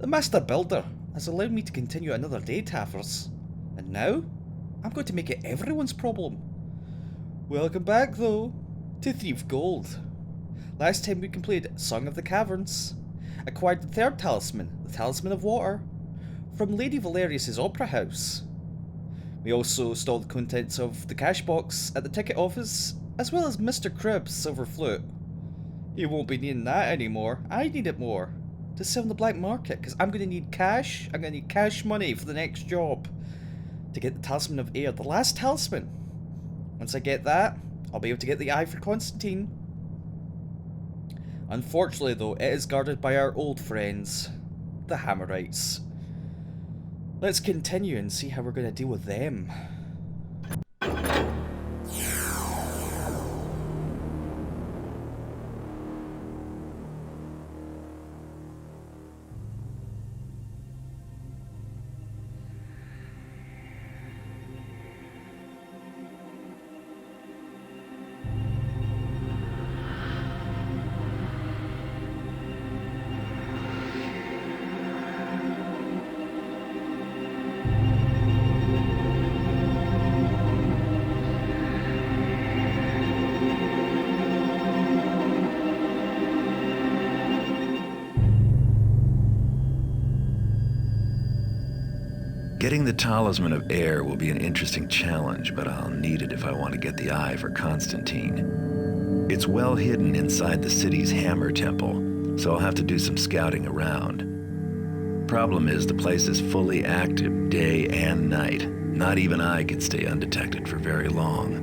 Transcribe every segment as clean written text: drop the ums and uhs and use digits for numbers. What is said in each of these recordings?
Master Builder has allowed me to continue another day, Taffers. And now, I'm going to make it everyone's problem. Welcome back, though, to Thief Gold. Last time we completed Song of the Caverns, acquired the third talisman, the Talisman of Water, from Lady Valerius's Opera House. We also stole the contents of the cash box at the ticket office, as well as Mr. Cribb's silver flute. You won't be needing that anymore. I need it more. To sell in the black market, because I'm going to need cash. I'm going to need cash money for the next job. To get the Talisman of Air, the last talisman. Once I get that, I'll be able to get the eye for Constantine. Unfortunately though, it is guarded by our old friends, the Hammerites. Let's continue and see how we're going to deal with them. Getting the Talisman of Air will be an interesting challenge, but I'll need it if I want to get the eye for Constantine. It's well hidden inside the city's Hammer Temple, so I'll have to do some scouting around. Problem is, the place is fully active day and night. Not even I can stay undetected for very long.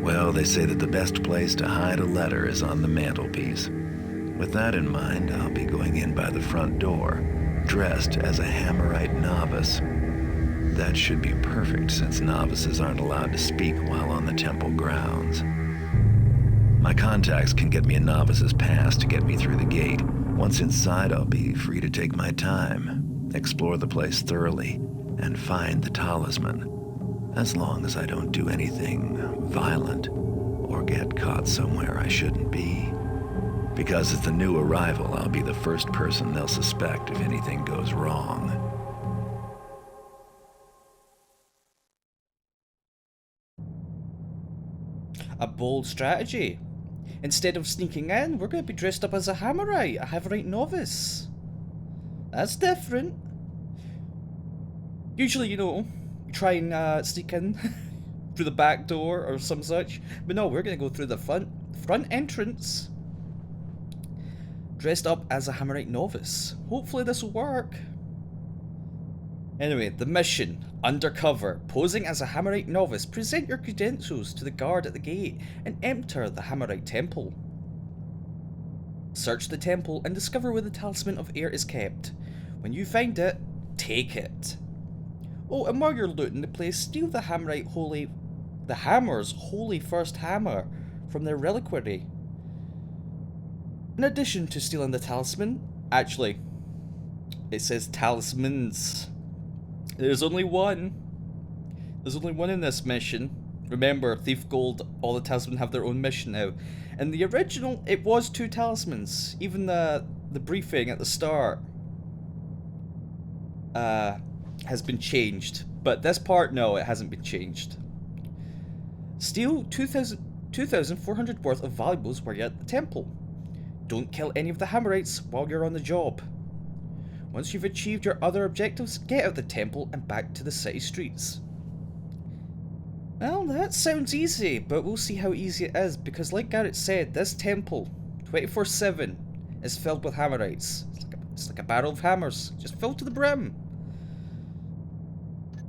Well, they say that the best place to hide a letter is on the mantelpiece. With that in mind, I'll be going in by the front door, dressed as a Hammerite novice. That should be perfect, since novices aren't allowed to speak while on the temple grounds. My contacts can get me a novice's pass to get me through the gate. Once inside, I'll be free to take my time, explore the place thoroughly, and find the talisman, as long as I don't do anything violent or get caught somewhere I shouldn't be. Because as the new arrival, I'll be the first person they'll suspect if anything goes wrong. A bold strategy. Instead of sneaking in, we're going to be dressed up as a Hammerite, a Hammerite novice. That's different. Usually, you know, we try and sneak in through the back door or some such. But no, we're going to go through the front entrance. Dressed up as a Hammerite novice. Hopefully this will work. Anyway, the mission. Undercover. Posing as a Hammerite novice. Present your credentials to the guard at the gate and enter the Hammerite temple. Search the temple and discover where the Talisman of Air is kept. When you find it, take it. Oh, and while you're looting the place, steal the Hammerite the Hammer's holy first hammer from their reliquary. In addition to stealing the talisman, actually, it says talismans. There's only one. There's only one in this mission. Remember, Thief Gold, all the talismen have their own mission now. In the original, it was 2 talismans. Even the briefing at the start has been changed. But this part, no, it hasn't been changed. Steal 2,400 worth of valuables while you're at the temple. Don't kill any of the Hammerites while you're on the job. Once you've achieved your other objectives, get out of the temple and back to the city streets. Well, that sounds easy, but we'll see how easy it is, because like Garrett said, this temple, 24/7, is filled with Hammerites. It's like a barrel of hammers, just filled to the brim.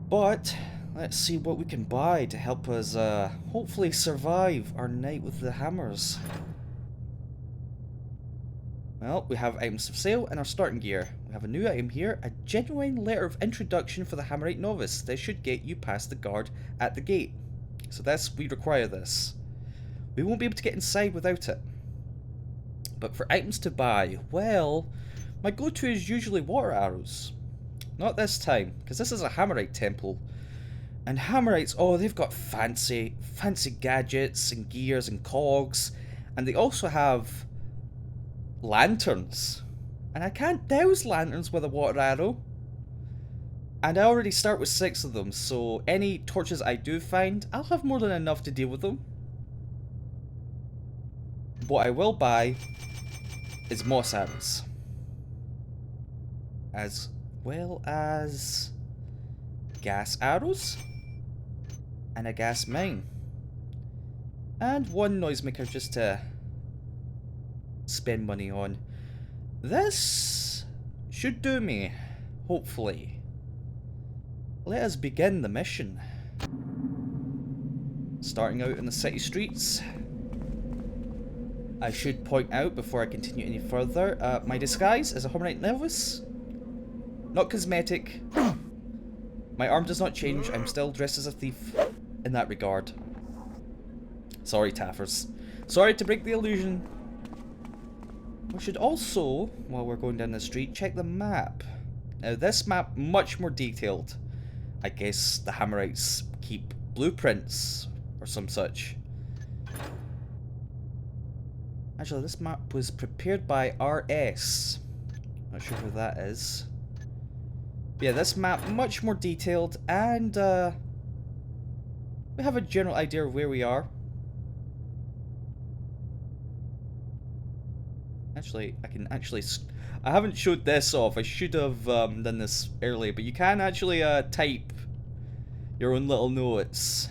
But let's see what we can buy to help us hopefully survive our night with the hammers. Well, we have items for sale and our starting gear. We have a new item here, a genuine letter of introduction for the Hammerite novice. This should get you past the guard at the gate. So we require this. We won't be able to get inside without it. But for items to buy, well, my go-to is usually water arrows. Not this time, because this is a Hammerite temple. And Hammerites, oh, they've got fancy gadgets and gears and cogs. And they also have lanterns. And I can't douse lanterns with a water arrow. And I already start with 6 of them, so any torches I do find, I'll have more than enough to deal with them. What I will buy is moss arrows. As well as gas arrows. And a gas mine. And one noisemaker just to spend money on. This should do me, hopefully. Let us begin the mission. Starting out in the city streets. I should point out before I continue any further, my disguise is a Hammerite novice. Not cosmetic. My arm does not change, I'm still dressed as a thief in that regard. Sorry, Taffers. Sorry to break the illusion. We should also, while we're going down the street, check the map. Now this map, much more detailed. I guess the Hammerites keep blueprints or some such. Actually, this map was prepared by RS. Not sure who that is. But yeah, this map much more detailed, and we have a general idea of where we are. Actually, I haven't showed this off. I should have done this earlier, but you can actually type your own little notes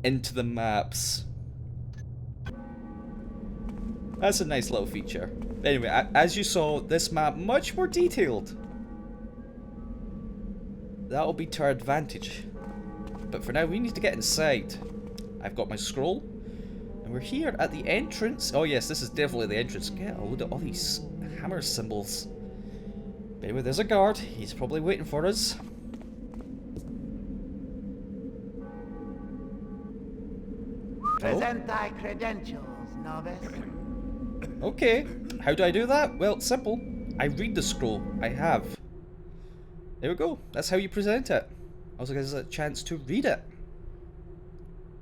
into the maps. That's a nice little feature. Anyway, as you saw, this map much more detailed. That'll be to our advantage. But for now, we need to get inside. I've got my scroll. And we're here at the entrance. Oh yes, this is definitely the entrance. Get a load of all these hammer symbols. But anyway, there's a guard. He's probably waiting for us. Present thy credentials, novice. Okay, how do I do that? Well, it's simple. I read the scroll. I have. There we go. That's how you present it. Also gives us a chance to read it.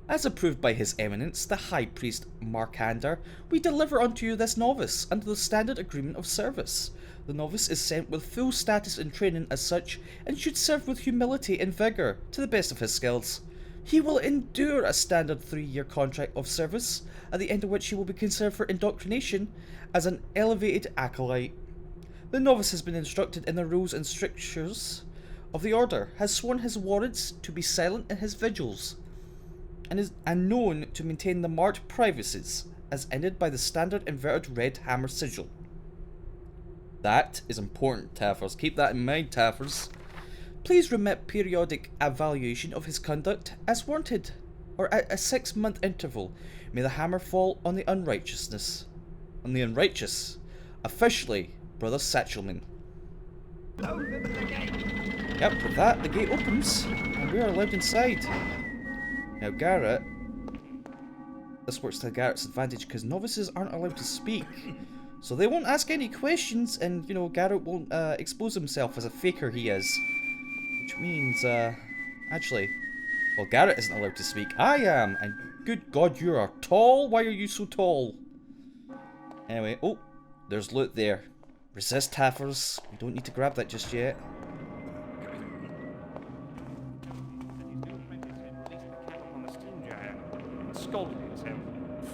As approved by His Eminence, the High Priest Markander, we deliver unto you this novice under the standard agreement of service. The novice is sent with full status and training as such, and should serve with humility and vigour to the best of his skills. He will endure a standard 3-year contract of service, at the end of which he will be considered for indoctrination as an elevated acolyte. The novice has been instructed in the rules and strictures of the order, has sworn his warrants to be silent in his vigils, and known to maintain the marked privacies as ended by the standard inverted red hammer sigil. That is important, Taffers. Keep that in mind, Taffers. Please remit periodic evaluation of his conduct as warranted, or at a 6-month interval. May the hammer fall on the unrighteous. Officially, Brother Satchelman. Yep, with that, the gate opens, and we are allowed inside. Now, Garrett, this works to Garrett's advantage because novices aren't allowed to speak. So they won't ask any questions, and, you know, Garrett won't expose himself as a faker he is. Which means, actually, well, Garrett isn't allowed to speak. I am, and good God, you are tall. Why are you so tall? Anyway, oh, there's loot there. Resist, Taffers. We don't need to grab that just yet.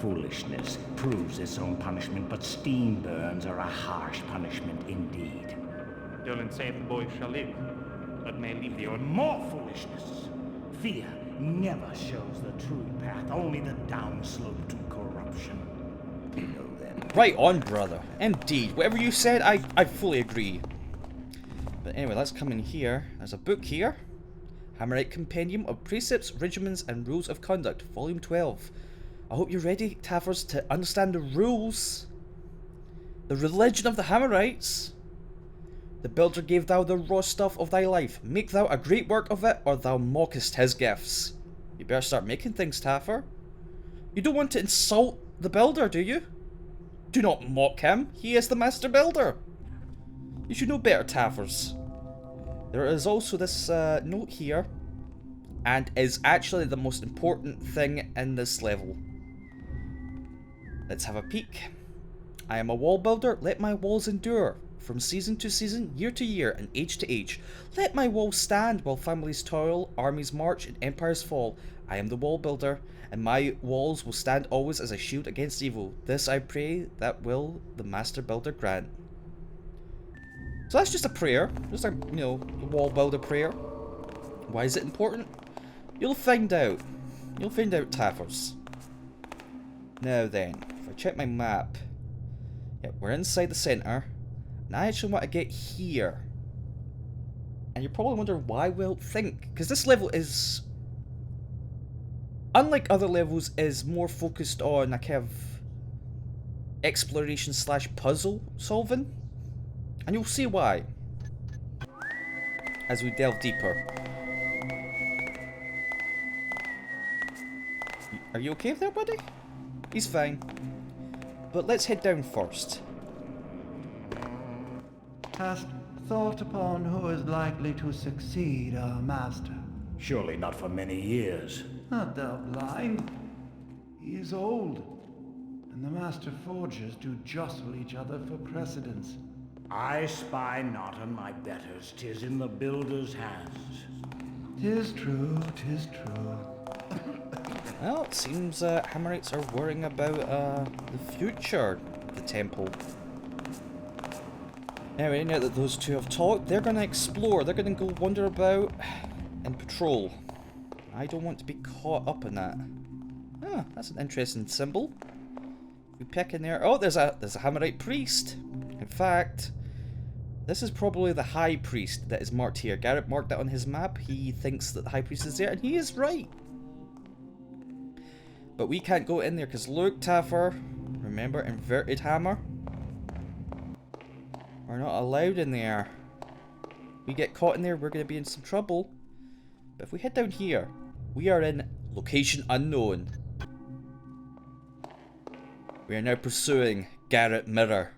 Foolishness proves its own punishment, but steam burns are a harsh punishment indeed. Dolan saith the boy shall live, but may leave the order. More foolishness! Fear never shows the true path, only the downslope to corruption. You know then. Right on, brother. Indeed. Whatever you said, I fully agree. But anyway, let's come in here. There's a book here. Hammerite Compendium of Precepts, Regimens, and Rules of Conduct, Volume 12. I hope you're ready, Taffers, to understand the rules. The religion of the Hammerites. The builder gave thou the raw stuff of thy life. Make thou a great work of it, or thou mockest his gifts. You better start making things, Taffer. You don't want to insult the builder, do you? Do not mock him. He is the master builder. You should know better, Taffers. There is also this note here, and is actually the most important thing in this level. Let's have a peek. I am a wall builder, let my walls endure. From season to season, year to year, and age to age. Let my walls stand while families toil, armies march, and empires fall. I am the wall builder, and my walls will stand always as a shield against evil. This I pray that will the master builder grant. So that's just a prayer. Just a, wall builder prayer. Why is it important? You'll find out. You'll find out, Taffers. Now then, if I check my map. Yep, we're inside the centre. And I actually want to get here. And you're probably wondering why. Well, think. Because this level is, unlike other levels, is more focused on a kind of exploration / puzzle solving. And you'll see why as we delve deeper. Are you okay there, buddy? He's fine. But let's head down first. Hast thought upon who is likely to succeed our master? Surely not for many years. Not thou blind. He is old, and the master forgers do jostle each other for precedence. I spy not on my betters, 'tis in the builder's hands. 'Tis true, 'tis true. Well, it seems Hammerites are worrying about the future of the temple. Anyway, now that those two have talked, they're going to explore. They're going to go wander about and patrol. I don't want to be caught up in that. Ah, that's an interesting symbol. We pick in there. Oh, there's a Hammerite priest. In fact, this is probably the high priest that is marked here. Garrett marked that on his map. He thinks that the high priest is there, and he is right. But we can't go in there because look, Taffer, remember inverted hammer? We're not allowed in there. We get caught in there, we're going to be in some trouble. But if we head down here, we are in location unknown. We are now pursuing Garrett Mirror.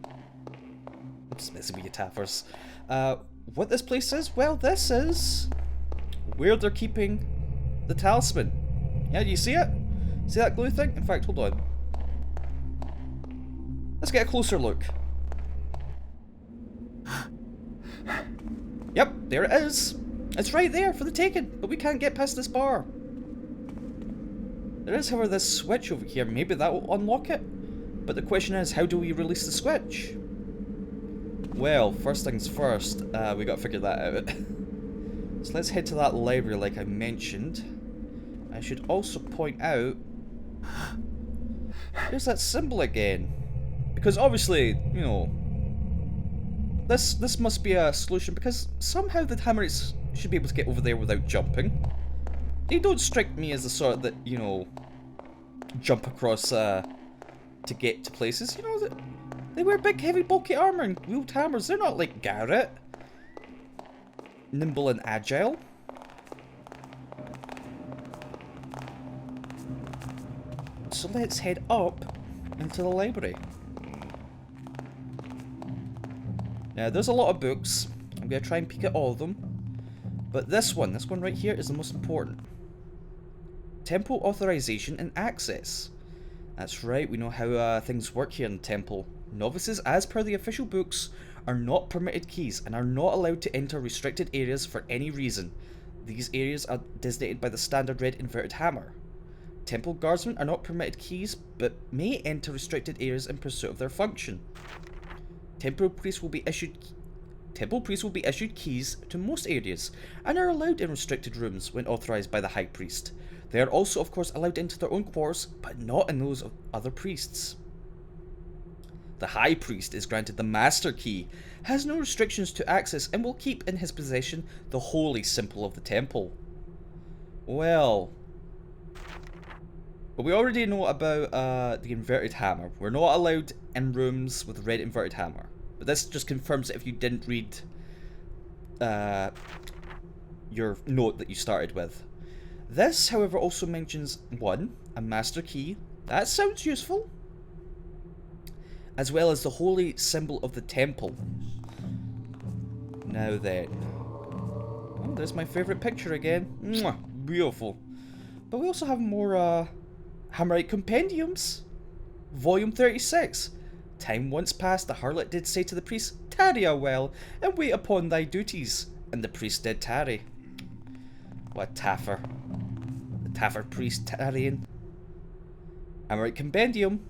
I'm just messing with you, Taffers. What this place is? Well, this is where they're keeping the talisman. Yeah, do you see it? See that glue thing? In fact, hold on. Let's get a closer look. Yep, there it is. It's right there for the taking, but we can't get past this bar. There is, however, this switch over here. Maybe that will unlock it. But the question is, how do we release the switch? Well, first things first, we gotta figure that out. So let's head to that library like I mentioned. I should also point out, there's that symbol again. Because obviously, you know, this must be a solution, because somehow the Hammerites should be able to get over there without jumping. They don't strike me as the sort that, you know, jump across to get to places. You know, they wear big, heavy, bulky armor and wield hammers. They're not like Garrett. Nimble and agile. So let's head up into the library. Now, there's a lot of books. I'm going to try and peek at all of them. But this one right here is the most important. Temple authorization and access. That's right, we know how things work here in the temple. Novices, as per the official books, are not permitted keys and are not allowed to enter restricted areas for any reason. These areas are designated by the standard red inverted hammer. Temple guardsmen are not permitted keys, but may enter restricted areas in pursuit of their function. Temple priests will be issued keys to most areas, and are allowed in restricted rooms when authorized by the High Priest. They are also, of course, allowed into their own quarters, but not in those of other priests. The High Priest is granted the Master Key, has no restrictions to access, and will keep in his possession the holy symbol of the temple. Well, but we already know about the inverted hammer. We're not allowed in rooms with red inverted hammer. But this just confirms it if you didn't read your note that you started with. This, however, also mentions 1. A master key. That sounds useful. As well as the holy symbol of the temple. Now then. Oh, there's my favourite picture again. Mwah, beautiful. But we also have more Hammerite compendiums. Volume 36. Time once past, the harlot did say to the priest, "Tarry a while, and wait upon thy duties." And the priest did tarry. What a taffer. The taffer priest tarrying. Hammerite Compendium,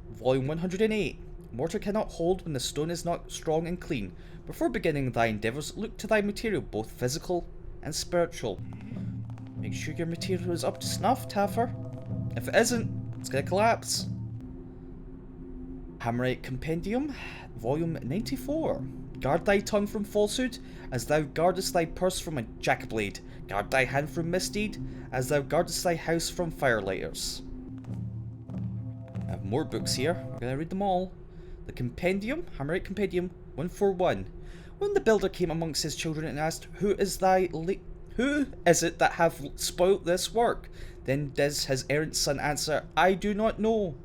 Volume 108. Mortar cannot hold when the stone is not strong and clean. Before beginning thy endeavours, look to thy material, both physical and spiritual. Make sure your material is up to snuff, Taffer. If it isn't, it's gonna collapse. Hammerite Compendium, Volume 94. Guard thy tongue from falsehood, as thou guardest thy purse from a jackblade. Guard thy hand from misdeed, as thou guardest thy house from firelighters. I have more books here. We're gonna read them all. The Compendium, Hammerite Compendium 141. When the builder came amongst his children and asked, Who is it that have spoilt this work? Then does his errant son answer, I do not know.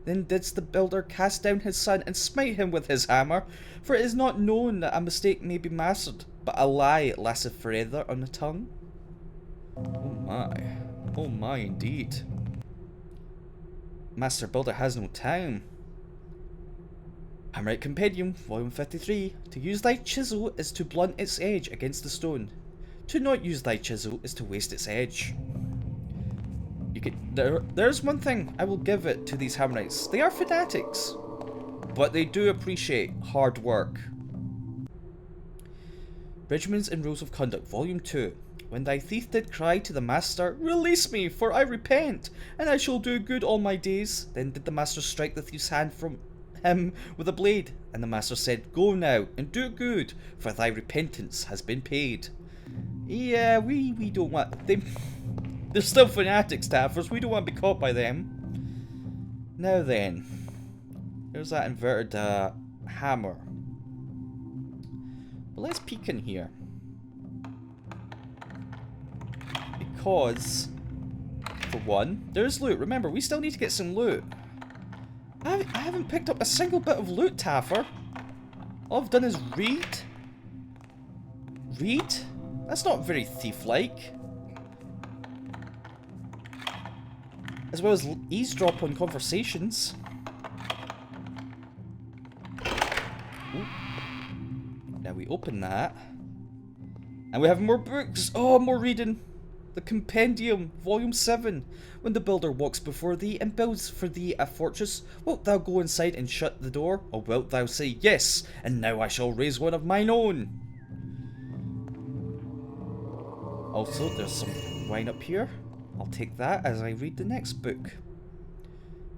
Then didst the builder cast down his son and smite him with his hammer? For it is not known that a mistake may be mastered, but a lie lasteth forever on the tongue. Oh my indeed. Master Builder has no time. Hammerite Compendium, Volume 53. To use thy chisel is to blunt its edge against the stone. To not use thy chisel is to waste its edge. There's one thing I will give it to these Hammerites. They are fanatics, but they do appreciate hard work. Regiments and Rules of Conduct, Volume 2. When thy thief did cry to the master, Release me, for I repent, and I shall do good all my days. Then did the master strike the thief's hand from him with a blade, and the master said, Go now, and do good, for thy repentance has been paid. Yeah, we don't want... They're still fanatics, Taffers. We don't want to be caught by them. Now then, there's that inverted hammer. But let's peek in here. Because, for one, there's loot. Remember, we still need to get some loot. I haven't picked up a single bit of loot, Taffer. All I've done is read. Read? That's not very thief-like. As well as eavesdrop on conversations. Ooh. Now we open that. And we have more books. Oh, more reading. The Compendium, Volume 7. When the builder walks before thee and builds for thee a fortress, wilt thou go inside and shut the door? Or wilt thou say, Yes, and now I shall raise one of mine own? Also, there's some wine up here. I'll take that as I read the next book.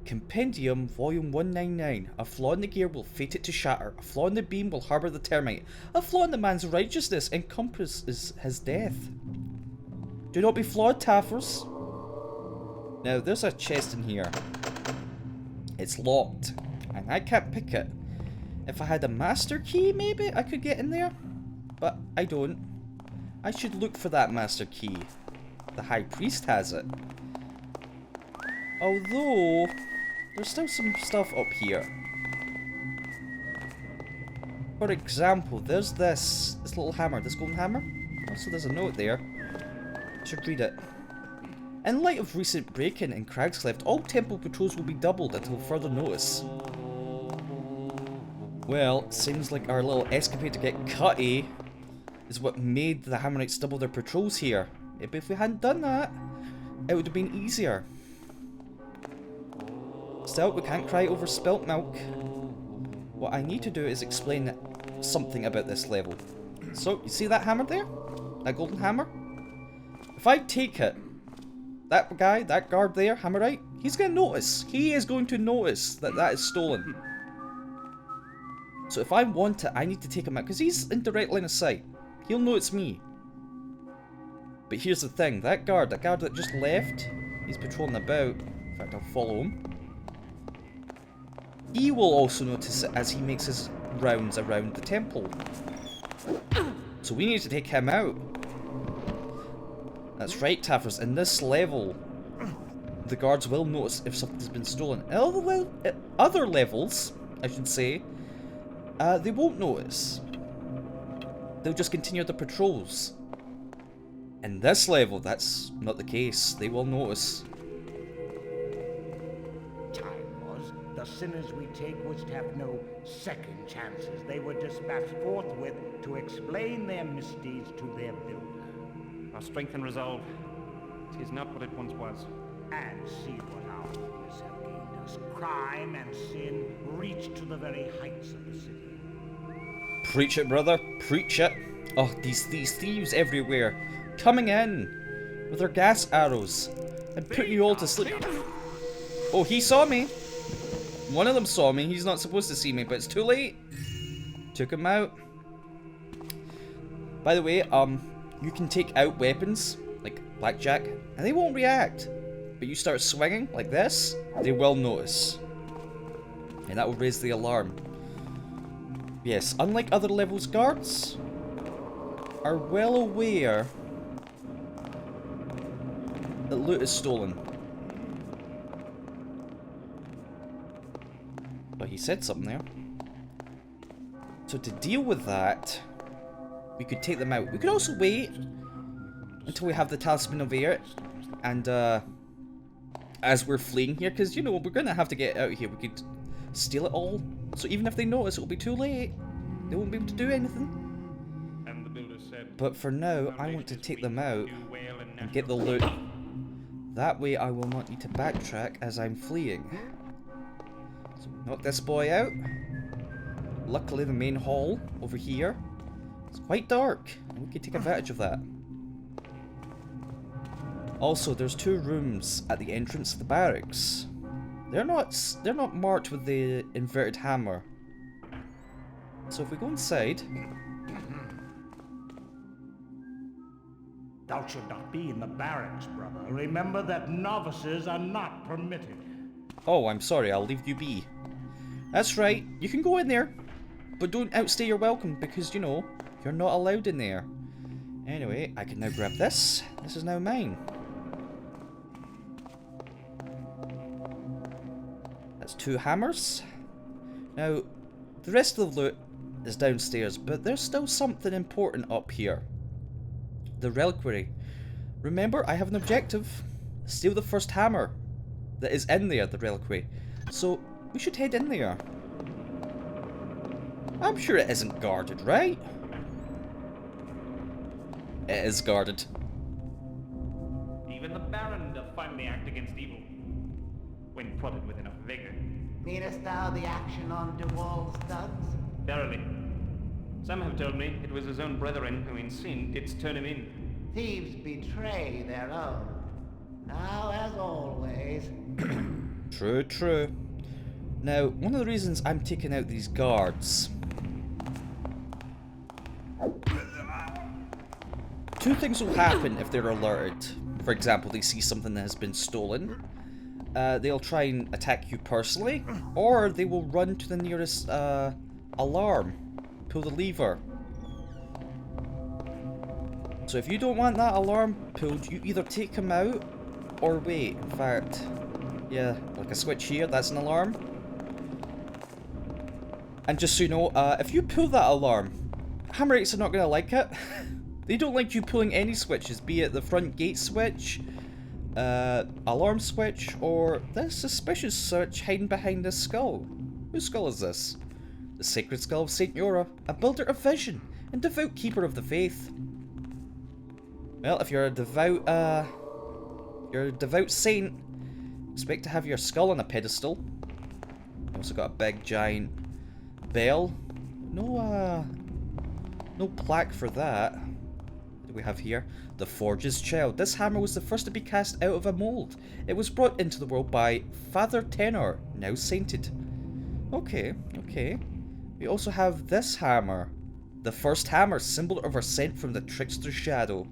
Compendium, Volume 199. A flaw in the gear will fate it to shatter. A flaw in the beam will harbour the termite. A flaw in the man's righteousness encompasses his death. Do not be flawed, Taffers. Now, there's a chest in here. It's locked, and I can't pick it. If I had a master key, maybe I could get in there. But I don't. I should look for that master key. The High Priest has it. Although, there's still some stuff up here. For example, there's this little hammer, this golden hammer. Also, there's a note there. I should read it. In light of recent break-in in Cragscleft, all temple patrols will be doubled until further notice. Well, seems like our little escapade to get cutty is what made the Hammerites double their patrols here. Maybe if we hadn't done that, it would have been easier. Still, we can't cry over spilt milk. What I need to do is explain something about this level. So, you see that hammer there? That golden hammer? If I take it, that guy, that guard there, Hammerite, he's going to notice. He is going to notice that that is stolen. So if I want it, I need to take him out, because he's in direct line of sight. He'll know it's me. But here's the thing, that guard that just left, he's patrolling about. In fact, I'll follow him. He will also notice it as he makes his rounds around the temple. So we need to take him out. That's right, Taffers, in this level, the guards will notice if something's been stolen. At other levels, I should say, they won't notice. They'll just continue the patrols. In this level, that's not the case. They will notice. Time was the sinners we take would have no second chances. They were dispatched forthwith to explain their misdeeds to their builder. Our strength and resolve, 'tis not what it once was. And see what our foolish have gained us. Crime and sin reach to the very heights of the city. Preach it, brother. Preach it. Oh, these thieves everywhere. Coming in with their gas arrows and putting you all to sleep. Oh, he saw me. One of them saw me. He's not supposed to see me, but it's too late. Took him out. By the way, you can take out weapons, like blackjack, and they won't react. But you start swinging like this, they will notice. And that will raise the alarm. Yes, unlike other levels, guards are well aware that loot is stolen. But he said something there. So to deal with that, we could take them out. We could also wait until we have the Talisman of Air, and as we're fleeing here, because you know we're gonna have to get out of here. We could steal it all. So even if they notice, it'll be too late. They won't be able to do anything. And the builder said, But for now, I want to take them out and get the loot. That way I will not need to backtrack as I'm fleeing. So knock this boy out. Luckily the main hall over here is quite dark, and we can take advantage of that. Also, there's 2 rooms at the entrance of the barracks. They're not marked with the inverted hammer. So if we go inside, Thou should not be in the barracks, brother. Remember that novices are not permitted. oh, I'm sorry, I'll leave you be. That's right, you can go in there, but don't outstay your welcome, because you know you're not allowed in there. Anyway, I can now grab this. This is now mine. That's 2 hammers. Now, the rest of the loot is downstairs, but there's still something important up here. The reliquary. Remember, I have an objective. Steal the first hammer that is in there, the reliquary. So, we should head in there. I'm sure it isn't guarded, right? It is guarded. even the Baron doth finally act against evil, when prodded with enough vigor. Meanest thou the action on de Wall's studs? Verily. Some have told me it was his own brethren who in sin didst turn him in. Thieves betray their own. Now, as always. True, true. Now, one of the reasons I'm taking out these guards... Two things will happen if they're alerted. For example, they see something that has been stolen. They'll try and attack you personally, or they will run to the nearest alarm. Pull the lever. So if you don't want that alarm pulled, you either take him out or wait. In fact, yeah, like a switch here, that's an alarm. And just so you know, if you pull that alarm, Hammerites are not going to like it. They don't like you pulling any switches, be it the front gate switch, alarm switch, or this suspicious switch hiding behind this skull. Whose skull is this? The sacred skull of Saint Yora, a builder of vision and devout keeper of the faith. Well, if you're a devout saint, expect to have your skull on a pedestal. You also got a big giant bell. No plaque for that. What do we have here? The Forge's Child. This hammer was the first to be cast out of a mold. It was brought into the world by Father Tenor, now sainted. Okay, okay. We also have this hammer. The first hammer, symbol of our scent from the trickster's shadow.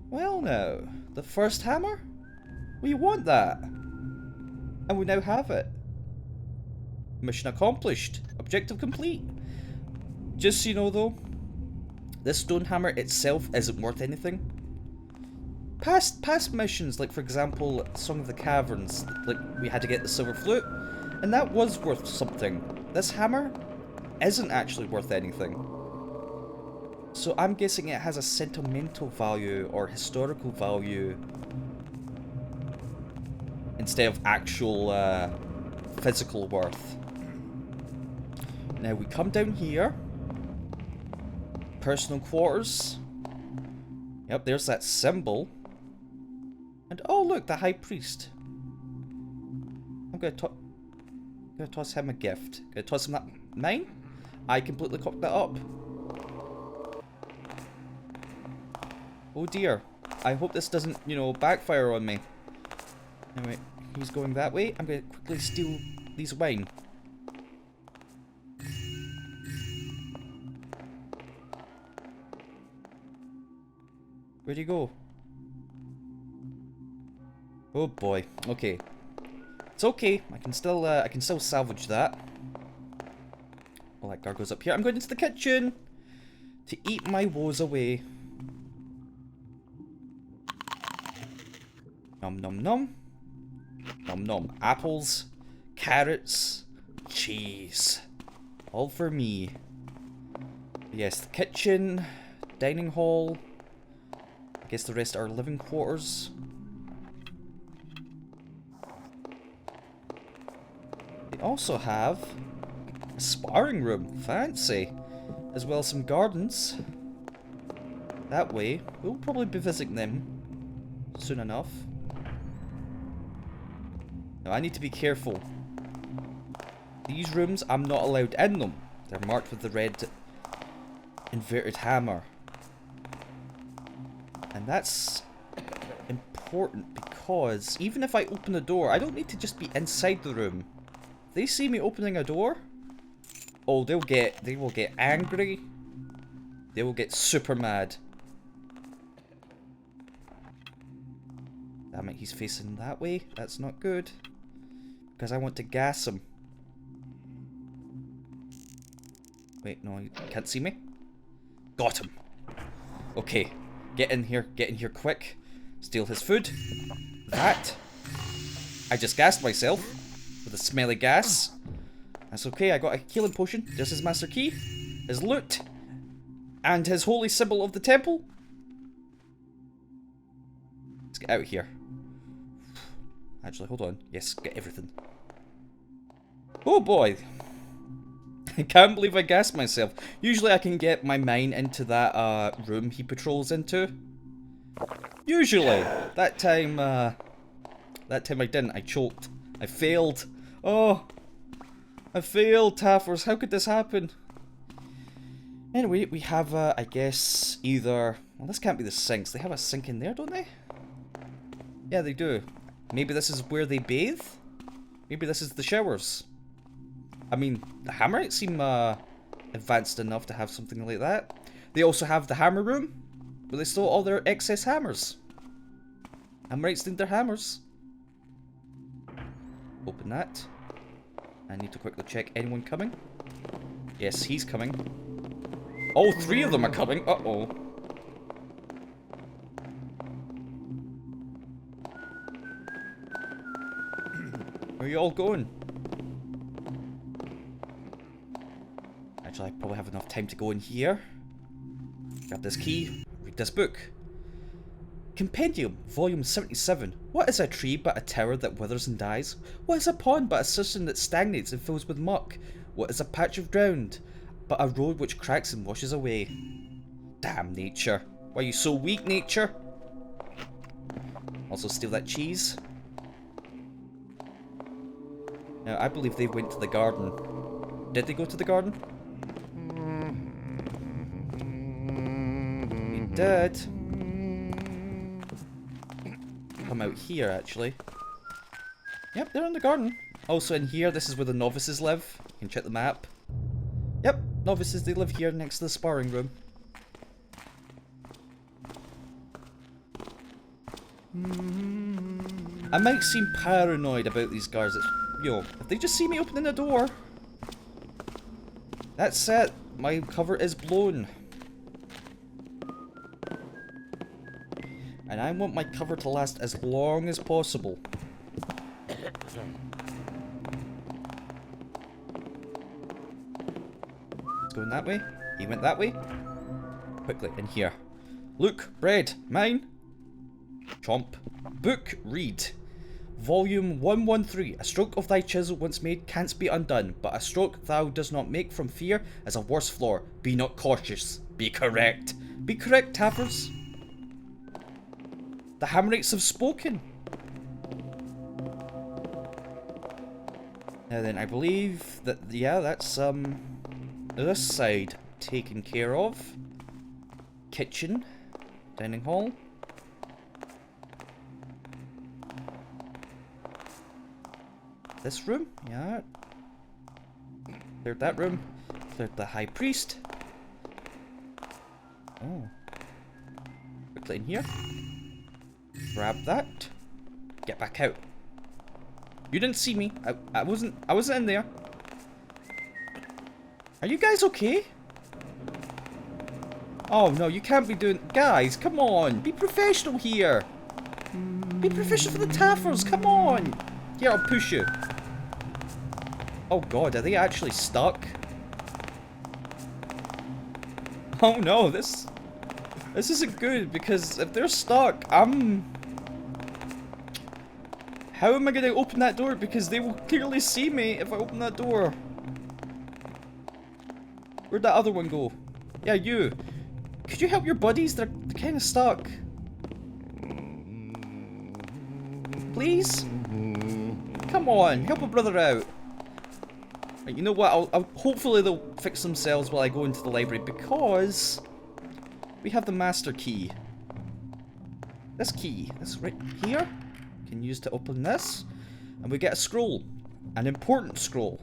Well now, the first hammer? We want that. And we now have it. Mission accomplished. Objective complete. Just so you know though, this stone hammer itself isn't worth anything. Past missions, like for example, Song of the Caverns, like we had to get the silver flute, and that was worth something. This hammer isn't actually worth anything. So I'm guessing it has a sentimental value or historical value instead of actual physical worth. Now we come down here. Personal quarters. Yep, there's that symbol. And oh look, the High Priest. I'm gonna toss him a gift. Gonna toss him that. Mine? I completely cocked that up. Oh dear. I hope this doesn't, you know, backfire on me. Anyway, he's going that way. I'm gonna quickly steal these wine. Where'd he go? Oh boy. Okay. It's okay. I can still salvage that. Well, that guard goes up here. I'm going into the kitchen to eat my woes away. Nom nom nom. Nom nom. Apples, carrots, cheese. All for me. Yes, the kitchen, dining hall. I guess the rest are living quarters. They also have a sparring room. Fancy. As well as some gardens. That way, we'll probably be visiting them soon enough. Now, I need to be careful. These rooms, I'm not allowed in them. They're marked with the red inverted hammer. And that's important because even if I open the door, I don't need to just be inside the room. If they see me opening a door, oh, they will get angry. They will get super mad. Damn it, he's facing that way. That's not good. Because I want to gas him. Wait, no, you can't see me. Got him. Okay, get in here quick. Steal his food. That. I just gassed myself with a smelly gas. That's okay, I got a healing potion. There's his master key, his loot, and his holy symbol of the temple. Let's get out of here. Actually, hold on. Yes, get everything. Oh boy. I can't believe I gassed myself. Usually I can get my mine into that room he patrols into. Usually. That time I didn't. I choked. I failed. Oh. I failed, Taffers. How could this happen? Anyway, we have, I guess, either... Well, this can't be the sinks. They have a sink in there, don't they? Yeah, they do. Maybe this is where they bathe? Maybe this is the showers. I mean, the Hammerites seem advanced enough to have something like that. They also have the hammer room, where they store all their excess hammers. Hammerites need their hammers. Open that. I need to quickly check anyone coming. Yes, he's coming. Oh, 3 of them are coming. Uh-oh. Where are you all going? Actually, I probably have enough time to go in here. Grab this key. Read this book. Compendium, Volume 77. What is a tree but a tower that withers and dies? What is a pond but a cistern that stagnates and fills with muck? What is a patch of ground but a road which cracks and washes away? Damn nature. Why are you so weak, nature? Also steal that cheese. Now, I believe they went to the garden. Did they go to the garden? They did. Come out here, actually. Yep, they're in the garden. Also in here, this is where the novices live. You can check the map. Yep, novices, they live here next to the sparring room. I might seem paranoid about these guards. Yo, if they just see me opening the door, that's it. My cover is blown. And I want my cover to last as long as possible. It's going that way. He went that way. Quickly, in here. Look, bread, mine. Chomp. Book, read. Volume 113. A stroke of thy chisel once made canst be undone, but a stroke thou does not make from fear is a worse flaw. Be not cautious. Be correct. Be correct, Tappers. The Hammerites have spoken. Now then, I believe that, yeah, that's, this side taken care of. Kitchen. Dining hall. This room, yeah. Cleared that room. Cleared the high priest. Oh. Quickly in here. Grab that. Get back out. You didn't see me. I wasn't in there. Are you guys okay? Oh no, you can't be doing... Guys, come on. Be professional here. Be professional for the Taffers. Come on. Here, I'll push you. Oh god, are they actually stuck? Oh no, this isn't good, because if they're stuck, how am I gonna open that door? Because they will clearly see me if I open that door. Where'd that other one go? Yeah, you. Could you help your buddies? They're kind of stuck. Please? Come on, help a brother out. Right, you know what? I'll hopefully they'll fix themselves while I go into the library, because we have the master key. This key, this right here, can use to open this, and we get a scroll, an important scroll.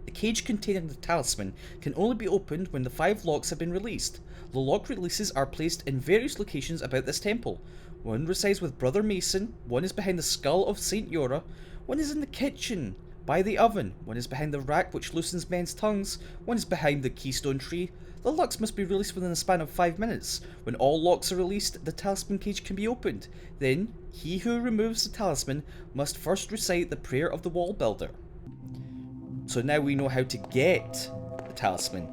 The cage containing the talisman can only be opened when the 5 locks have been released. The lock releases are placed in various locations about this temple. One resides with Brother Mason, one is behind the skull of Saint Yora, one is in the kitchen by the oven, one is behind the rack which loosens men's tongues, one is behind the keystone tree. The locks must be released within a span of 5 minutes. When all locks are released, the talisman cage can be opened. Then, he who removes the talisman must first recite the prayer of the wall builder. So now we know how to get the talisman.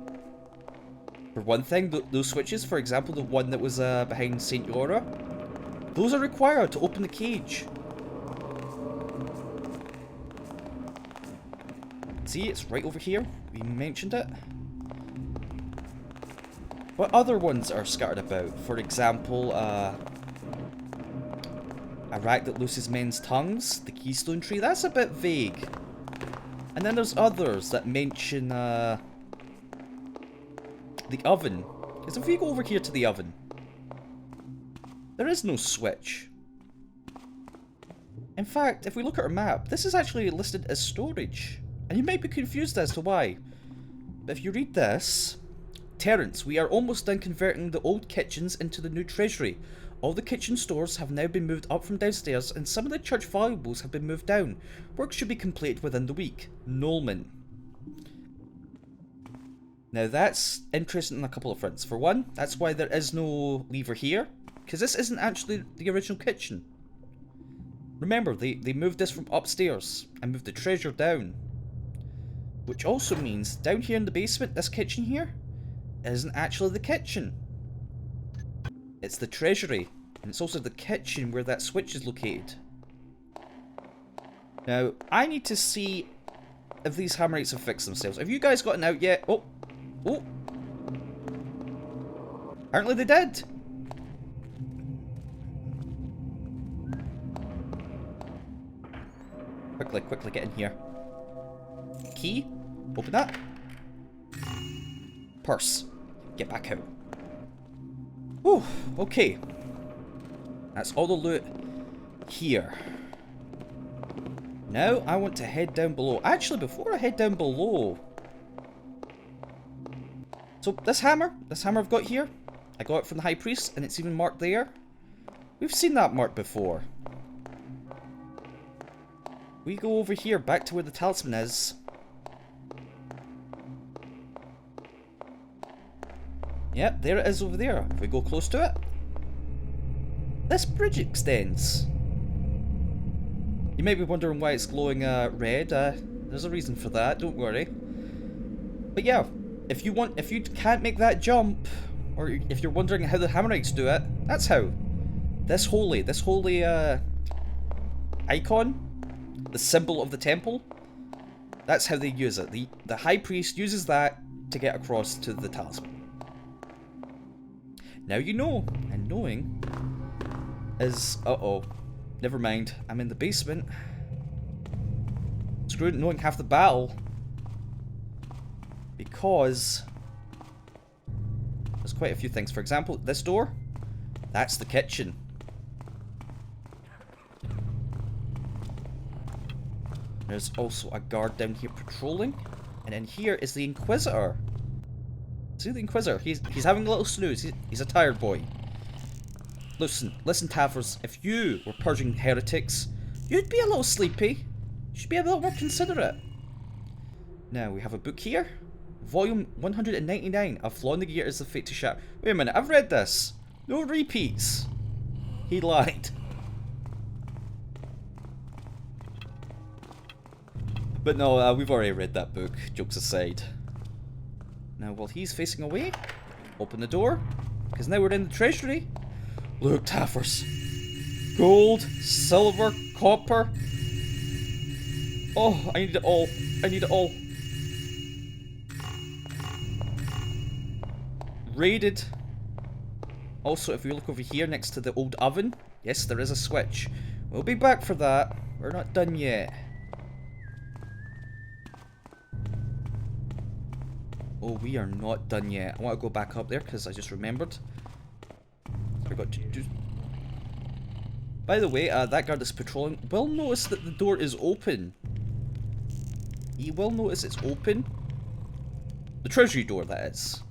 For one thing, those switches, for example, the one that was behind Saint Yora, those are required to open the cage. See, it's right over here. We mentioned it. What other ones are scattered about? For example, a rack that looses men's tongues, the keystone tree, that's a bit vague. And then there's others that mention the oven. Because if we go over here to the oven, there is no switch. In fact, if we look at our map, this is actually listed as storage. And you might be confused as to why. But if you read this, Terrence, we are almost done converting the old kitchens into the new treasury. All the kitchen stores have now been moved up from downstairs, and some of the church valuables have been moved down. Work should be completed within the week. Nolman. Now that's interesting on a couple of fronts. For one, that's why there is no lever here, because this isn't actually the original kitchen. Remember, they moved this from upstairs and moved the treasure down. Which also means, down here in the basement, this kitchen here isn't actually the kitchen. It's the treasury, and it's also the kitchen where that switch is located. Now, I need to see if these Hammerites have fixed themselves. Have you guys gotten out yet? Oh! Oh! Apparently they did! Quickly get in here. Key. Open that. Purse. Get back out. Whew, okay. That's all the loot here. Now I want to head down below. Actually, before I head down below... So this hammer I've got here, I got it from the High Priest, and it's even marked there. We've seen that mark before. We go over here, back to where the talisman is. Yep, there it is over there. If we go close to it, this bridge extends. You might be wondering why it's glowing red. There's a reason for that, don't worry. But yeah, if you can't make that jump, or if you're wondering how the Hammerites do it, that's how. This holy icon, the symbol of the temple. That's how they use it. The High Priest uses that to get across to the talisman. Now you know, and knowing is... uh-oh. Never mind, I'm in the basement. Screw it, knowing half the battle. Because there's quite a few things. For example, this door, that's the kitchen. There's also a guard down here patrolling. And in here is the Inquisitor. See the Inquisitor? He's having a little snooze. He's a tired boy. Listen, Tavers, if you were purging heretics, you'd be a little sleepy. You should be a little more considerate. Now, we have a book here. Volume 199 of Flaw in the Gear is the Fate to Shatter. Wait a minute, I've read this. No repeats. He lied. But no, we've already read that book, jokes aside. Now, while he's facing away, open the door, because now we're in the treasury. Look, Taffers. Gold, silver, copper. Oh, I need it all. I need it all. Raided. Also, if we look over here next to the old oven, yes, there is a switch. We'll be back for that. We're not done yet. Oh, we are not done yet. I want to go back up there because I just remembered. Forgot to do... By the way, that guard that's patrolling will notice that the door is open. He will notice it's open. The treasury door, that is.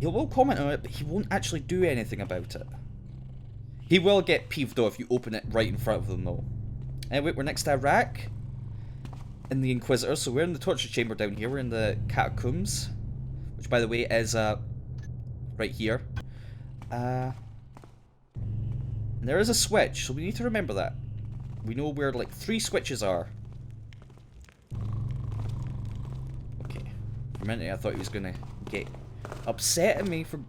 He will comment on it, but he won't actually do anything about it. He will get peeved though if you open it right in front of them though. Anyway, we're next to a rack. In the Inquisitor, so we're in the torture chamber down here. We're in the catacombs. Which by the way is right here. And there is a switch, so we need to remember that. We know where like 3 switches are. Okay. For a minute I thought he was gonna get upset at me for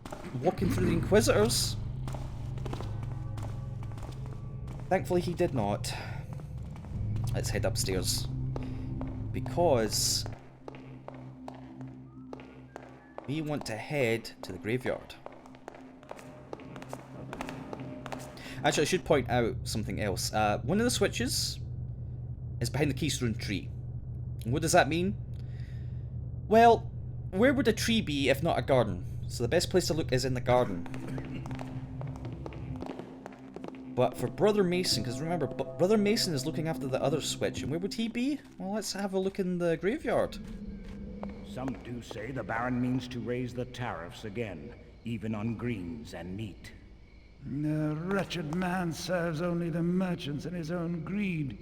walking through the Inquisitors. Thankfully he did not. Let's head upstairs. Because we want to head to the graveyard. Actually, I should point out something else. One of the switches is behind the keystone tree. And what does that mean? Well, where would a tree be if not a garden? So the best place to look is in the garden. But for Brother Mason, because remember, Brother Mason is looking after the other switch, and where would he be? Well, let's have a look in the graveyard. Some do say the Baron means to raise the tariffs again, even on greens and meat. The wretched man serves only the merchants and his own greed.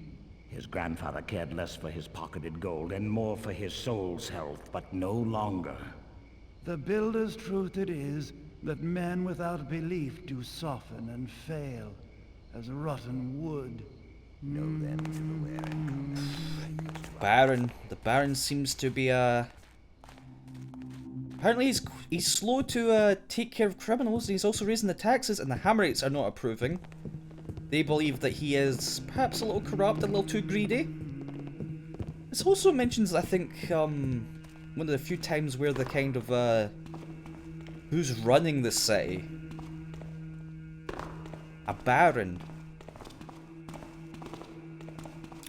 His grandfather cared less for his pocketed gold and more for his soul's health, but no longer. The builder's truth it is that men without belief do soften and fail as rotten wood. Know them for where it comes. Baron. The Baron seems to be apparently he's slow to take care of criminals, and he's also raising the taxes, and the Hammerites are not approving. They believe that he is perhaps a little corrupt, a little too greedy. This also mentions, I think, one of the few times where the kind of who's running the city? A Baron.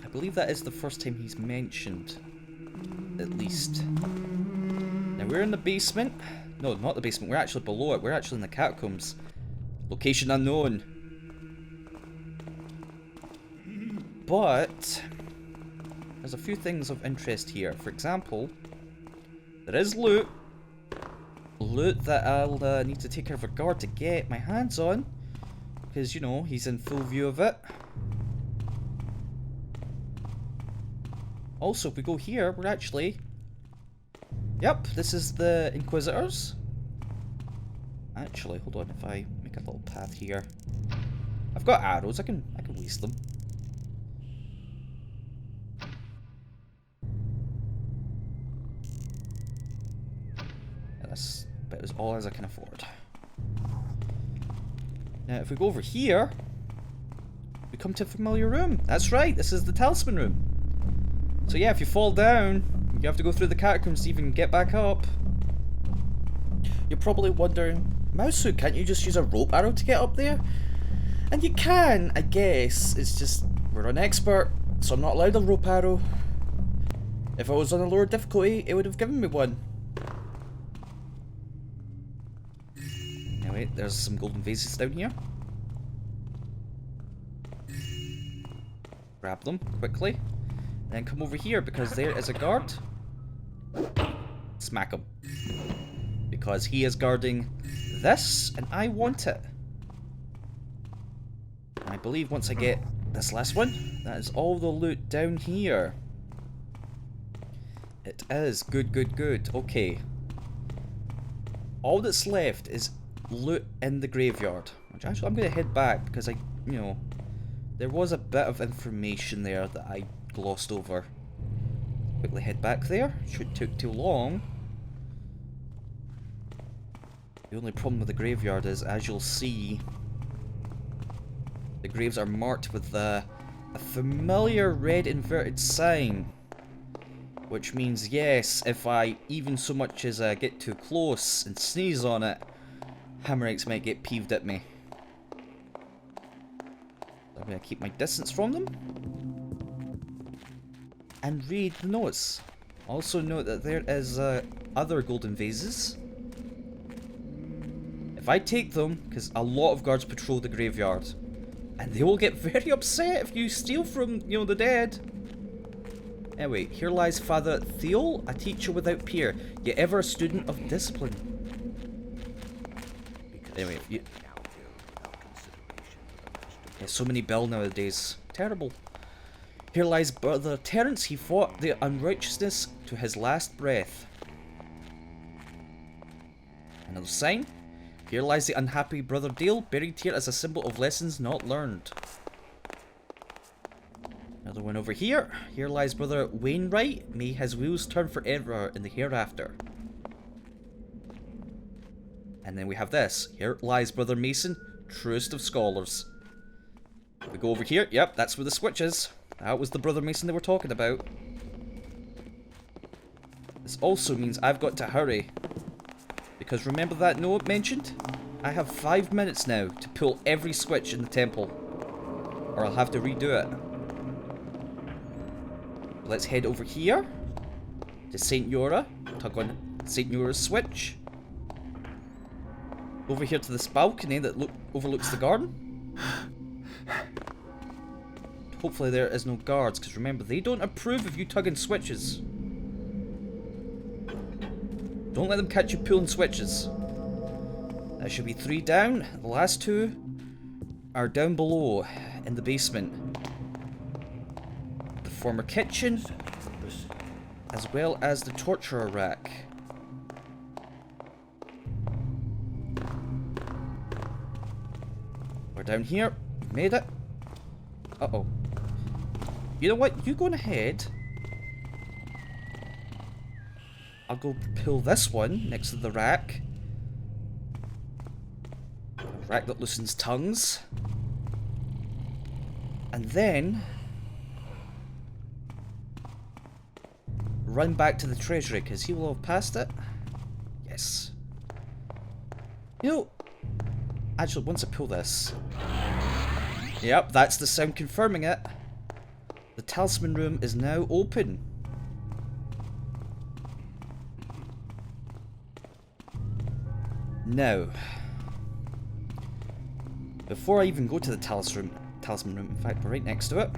I believe that is the first time he's mentioned, at least. Now we're in the basement. No, not the basement. We're actually below it. We're actually in the catacombs. Location unknown. But there's a few things of interest here. For example, there is loot. Loot that I'll need to take care of a guard to get my hands on. Because, you know, he's in full view of it. Also, if we go here, we're actually... Yep, this is the Inquisitors. Actually, hold on, if I make a little path here. I've got arrows, I can waste them. Yeah, that's about as all as I can afford. Now, if we go over here, We come to a familiar room. That's right, this is the Talisman Room. So yeah, if you fall down, you have to go through the catacombs to even get back up. You're probably wondering, Mausu, can't you just use a rope arrow to get up there? And you can, I guess. It's just, we're an expert, so I'm not allowed a rope arrow. If I was on a lower difficulty, it would have given me one. Anyway, there's some golden vases down here. Grab them quickly. Then come over here because there is a guard. Smack him. Because he is guarding this and I want it. I believe once I get this last one, that is all the loot down here. It is. Good, good, good. Okay. All that's left is loot in the graveyard. Which actually I'm going to head back because there was a bit of information there that I glossed over. Quickly head back there. Shouldn't take too long. The only problem with the graveyard is, as you'll see, the graves are marked with a familiar red inverted sign. Which means, yes, if I even so much as get too close and sneeze on it, Hammerites might get peeved at me. I'm going to keep my distance from them. And read the notes. Also note that there is other golden vases. If I take them, because a lot of guards patrol the graveyard, and they will get very upset if you steal from, the dead. Anyway, here lies Father Theol, a teacher without peer, yet ever a student of discipline. Anyway, so many bell nowadays. Terrible. Here lies Brother Terence, he fought the unrighteousness to his last breath. Another sign. Here lies the unhappy Brother Dale, buried here as a symbol of lessons not learned. Another one over here. Here lies Brother Wainwright. May his wheels turn forever in the hereafter. And then we have this. Here lies Brother Mason, truest of scholars. We go over here. Yep, that's where the switch is. That was the Brother Mason they were talking about. This also means I've got to hurry. Because remember that note mentioned? I have 5 minutes now to pull every switch in the temple. Or I'll have to redo it. Let's head over here to St. Yora. Tug on St. Yora's switch. Over here to this balcony that overlooks the garden. Hopefully there is no guards, because remember, they don't approve of you tugging switches. Don't let them catch you pulling switches. That should be 3 down. The last 2 are down below in the basement. The former kitchen, as well as the torturer rack. We're down here. We've made it. Uh-oh. You know what? You go on ahead. I'll go pull this one next to the rack. A rack that loosens tongues. And then run back to the treasury, because he will have passed it. Yes. Actually, once I pull this... Yep, that's the sound confirming it. The Talisman Room is now open. Now, before I even go to the Talisman Room, in fact, we're right next to it.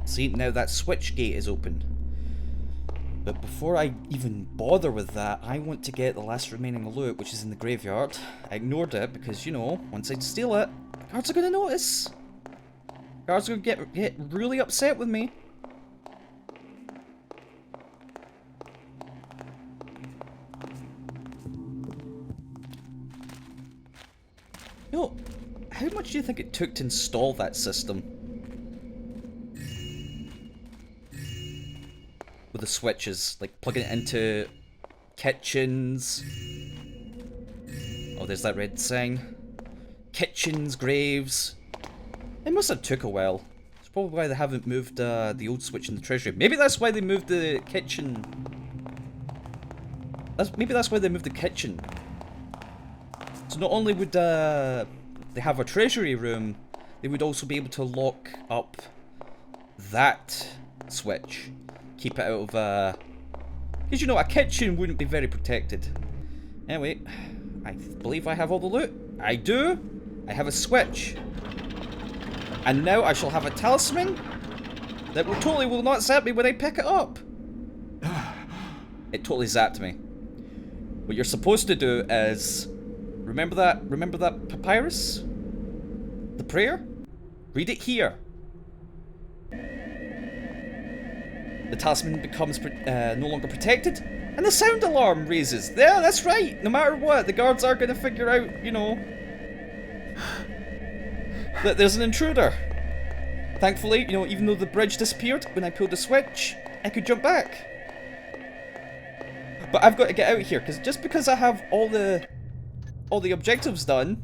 See, now that switch gate is open. But before I even bother with that, I want to get the last remaining loot, which is in the graveyard. I ignored it because, once I steal it, guards are going to notice. Guards are going to get really upset with me. How much do you think it took to install that system? With the switches, like plugging it into kitchens. Oh, there's that red sign. Kitchens, graves. It must have took a while. That's probably why they haven't moved the old switch in the treasury. Maybe that's why they moved the kitchen. Maybe that's why they moved the kitchen. So not only would they have a treasury room, they would also be able to lock up that switch. Keep it out of because you know, a kitchen wouldn't be very protected. Anyway, I believe I have all the loot. I do. I have a switch. And now I shall have a talisman that totally will not zap me when I pick it up. It totally zapped me. What you're supposed to do is remember that papyrus? The prayer? Read it here. The talisman becomes no longer protected, and the sound alarm raises. Yeah, that's right. No matter what, the guards are going to figure out, you know, that there's an intruder. Thankfully, you know, even though the bridge disappeared when I pulled the switch, I could jump back. But I've got to get out of here, because just because I have all the objectives done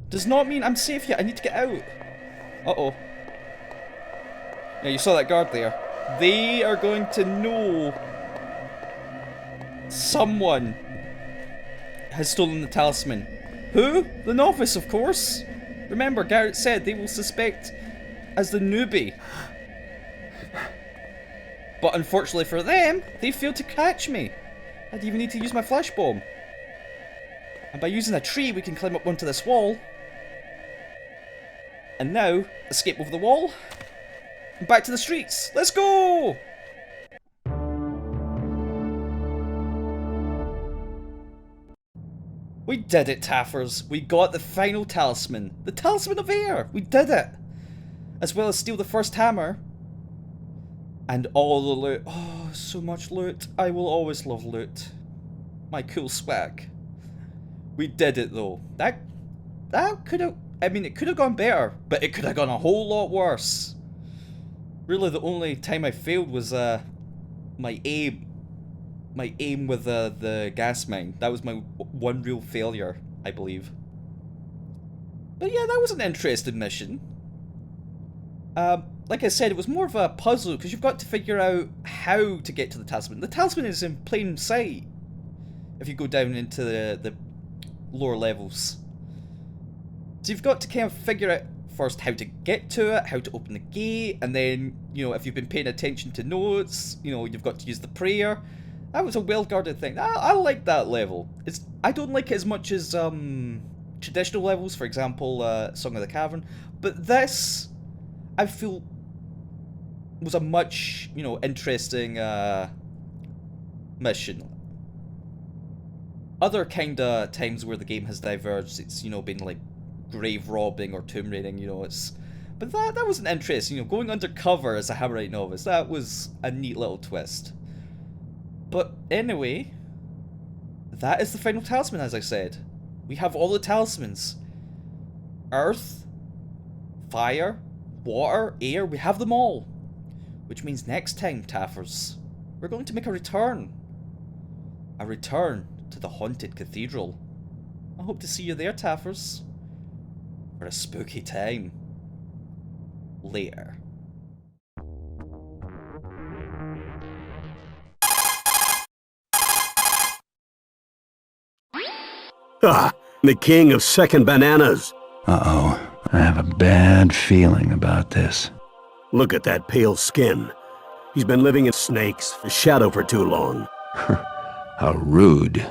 does not mean I'm safe yet. I need to get out. Uh-oh. Yeah, you saw that guard there. They are going to know someone has stolen the talisman. Who? The novice, of course. Remember, Garrett said they will suspect as the newbie. But unfortunately for them, they failed to catch me. I didn't even need to use my flash bomb. And by using a tree, we can climb up onto this wall. And now, escape over the wall. And back to the streets. Let's go! We did it, Taffers. We got the final talisman. The Talisman of Air. We did it. As well as steal the first hammer. And all the loot. Oh, so much loot. I will always love loot. My cool swag. We did it though. That could have, I mean, it could have gone better, but it could have gone a whole lot worse. Really, the only time I failed was my aim with the gas mine. That was my one real failure, I believe. But yeah, that was an interesting mission. Like I said, it was more of a puzzle, because you've got to figure out how to get to the talisman. The talisman is in plain sight if you go down into the lower levels. So you've got to kind of figure out first how to get to it, how to open the gate, and then, you know, if you've been paying attention to notes, you know, you've got to use the prayer. That was a well-guarded thing. I like that level. I don't like it as much as traditional levels, for example, Song of the Cavern, but this, I feel, was a much, you know, interesting mission. Other kind of times where the game has diverged, it's, you know, been like grave robbing or tomb raiding, you know, but that was an interesting, you know, going undercover as a Hammerite novice. That was a neat little twist. But anyway, that is the final talisman, as I said. We have all the talismans. Earth, fire, water, air, we have them all. Which means next time, Taffers, we're going to make a return. A return to the haunted cathedral. I hope to see you there, Taffers. For a spooky time. Later. Ah, the king of second bananas. Uh-oh. I have a bad feeling about this. Look at that pale skin. He's been living in snakes, a shadow for too long. How rude.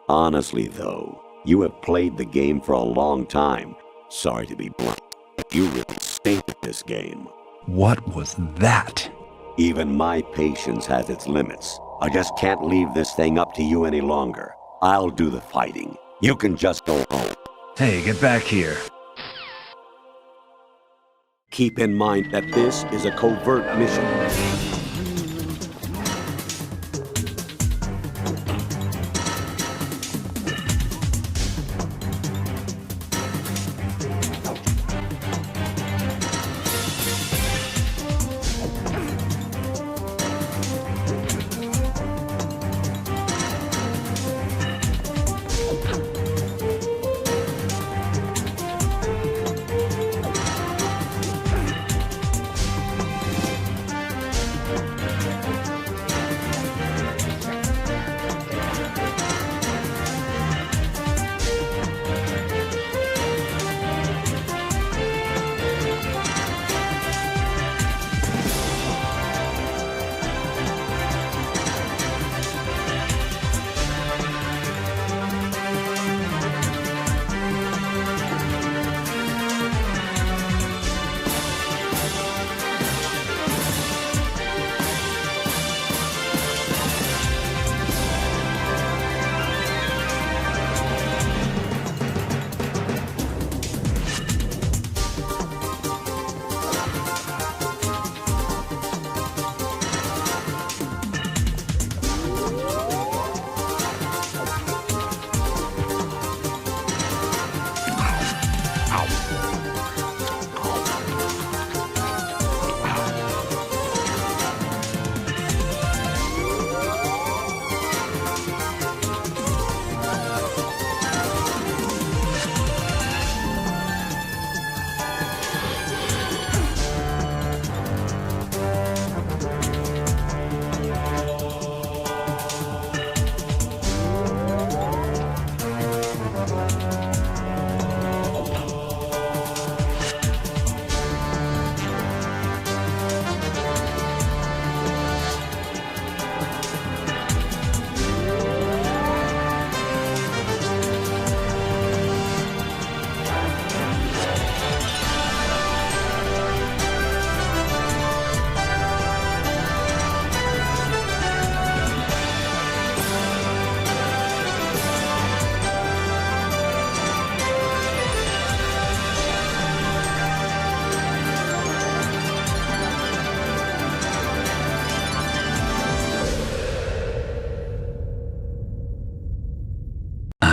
Honestly, though, you have played the game for a long time. Sorry to be blunt, but you really stink at this game. What was that? Even my patience has its limits. I just can't leave this thing up to you any longer. I'll do the fighting. You can just go home. Hey, get back here. Keep in mind that this is a covert mission.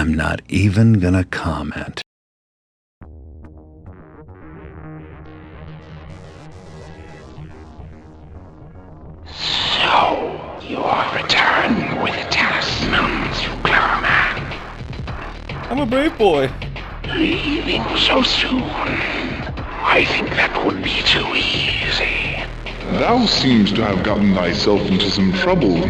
I'm not even gonna comment. So, you are returned with the talismans, you clever man. I'm a brave boy. Leaving so soon? I think that would be too easy. Thou seems to have gotten thyself into some trouble,